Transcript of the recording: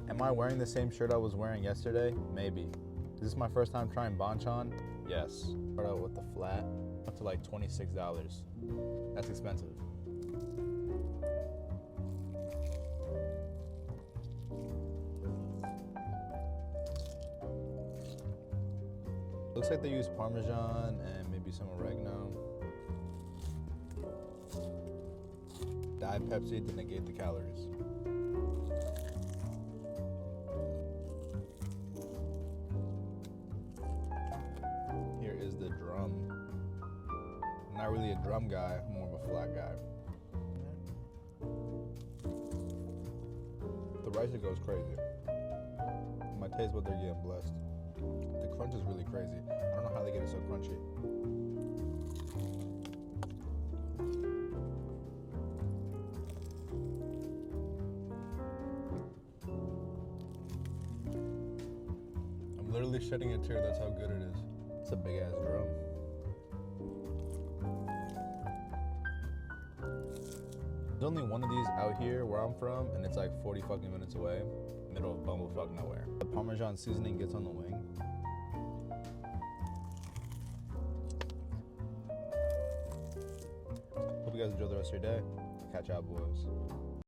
Am I wearing the same shirt I was wearing yesterday? Maybe. Is this my first time trying Bonchon? Yes. Start out with the flat, up to like $26. That's expensive. Looks like they use Parmesan and maybe some oregano. Diet Pepsi to negate the calories. Here is the drum. I'm not really a drum guy, I'm more of a flat guy. The rice goes crazy. My taste buds are getting blessed. The crunch is really crazy. I don't know how they get it so crunchy. I'm literally shedding a tear, that's how good it is. It's a big ass drum. There's only one of these out here where I'm from, and it's like 40 fucking minutes away, middle of bumblefuck nowhere. The Parmesan seasoning gets on the wing. Hope you guys enjoy the rest of your day. Catch y'all boys.